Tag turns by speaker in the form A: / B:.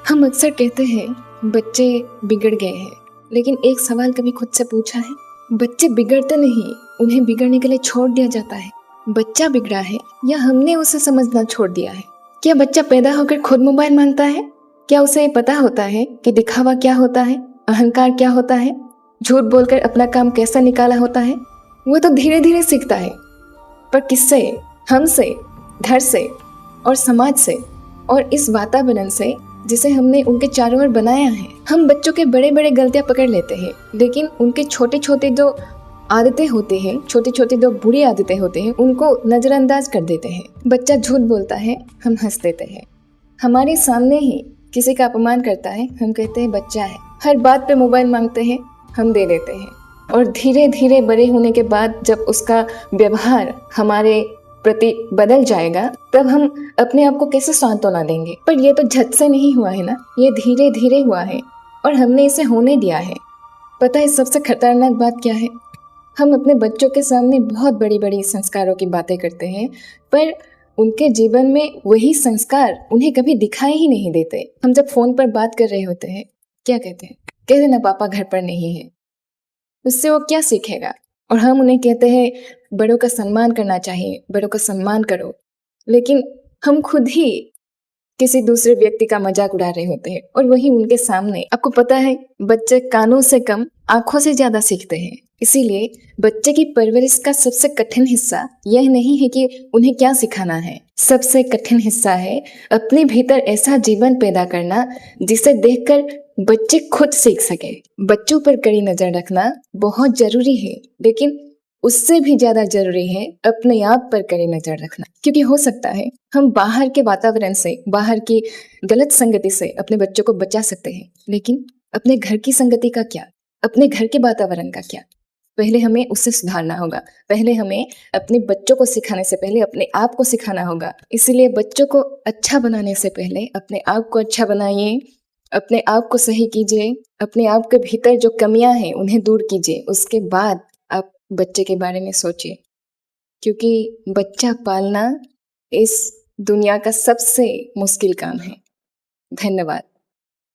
A: हम अक्सर कहते हैं बच्चे बिगड़ गए हैं, लेकिन एक सवाल कभी खुद से पूछा है? बच्चे बिगड़ते नहीं, उन्हें बिगड़ने के लिए छोड़ दिया जाता है। बच्चा बिगड़ा है या हमने उसे समझना छोड़ दिया है? क्या बच्चा पैदा होकर खुद मोबाइल मांगता है? क्या उसे ये पता होता है कि दिखावा क्या होता है, अहंकार क्या होता है, झूठ बोलकर अपना काम कैसा निकाला होता है? वो तो धीरे धीरे सीखता है, पर किससे? हमसे, घर से और समाज से और इस वातावरण से जिसे हमने उनके चारों ओर बनाया है। हम बच्चों के बड़े बड़े गलतियां पकड़ लेते हैं, लेकिन उनके छोटे छोटे जो आदतें होती हैं, छोटी छोटी जो बुरी आदतें होती हैं, उनको नज़रअंदाज कर देते हैं। बच्चा झूठ बोलता है, हम हंस देते हैं। हमारे सामने ही किसी का अपमान करता है, हम कहते हैं बच्चा है। हर बात पे मोबाइल मांगते हैं, हम दे देते हैं। और धीरे धीरे बड़े होने के बाद जब उसका व्यवहार हमारे प्रति बदल जाएगा, तब हम अपने आप को कैसे सांत्वना देंगे? पर ये तो झट से नहीं हुआ है ना, ये धीरे धीरे हुआ है और हमने इसे होने दिया है। पता है सबसे खतरनाक बात क्या है? हम अपने बच्चों के सामने बहुत बड़ी बड़ी संस्कारों की बातें करते हैं, पर उनके जीवन में वही संस्कार उन्हें कभी दिखाई ही नहीं देते। हम जब फोन पर बात कर रहे होते हैं, क्या कहते हैं? कहते ना पापा घर पर नहीं है। उससे वो क्या सीखेगा? और हम उन्हें कहते हैं बड़ों का सम्मान करना चाहिए, बड़ों का सम्मान करो, लेकिन हम खुद ही किसी दूसरे व्यक्ति का मजाक उड़ा रहे होते हैं और वही उनके सामने। आपको पता है बच्चे कानों से कम आंखों से ज्यादा सीखते हैं। इसीलिए बच्चे की परवरिश का सबसे कठिन हिस्सा यह नहीं है कि उन्हें क्या सिखाना है, सबसे कठिन हिस्सा है अपने भीतर ऐसा जीवन पैदा करना जिसे देखकर बच्चे खुद सीख सके। बच्चों पर कड़ी नजर रखना बहुत जरूरी है, लेकिन उससे भी ज्यादा जरूरी है अपने आप पर कड़ी नजर रखना। क्योंकि हो सकता है हम बाहर के वातावरण से, बाहर की गलत संगति से अपने बच्चों को बचा सकते हैं, लेकिन अपने घर की संगति का क्या, अपने घर के वातावरण का क्या? पहले हमें उससे सुधारना होगा। पहले हमें अपने बच्चों को सिखाने से पहले अपने आप को सिखाना होगा। इसीलिए बच्चों को अच्छा बनाने से पहले अपने आप को अच्छा बनाइए, अपने आप को सही कीजिए, अपने आप के भीतर जो कमियां हैं उन्हें दूर कीजिए। उसके बाद आप बच्चे के बारे में सोचिए, क्योंकि बच्चा पालना इस दुनिया का सबसे मुश्किल काम है। धन्यवाद।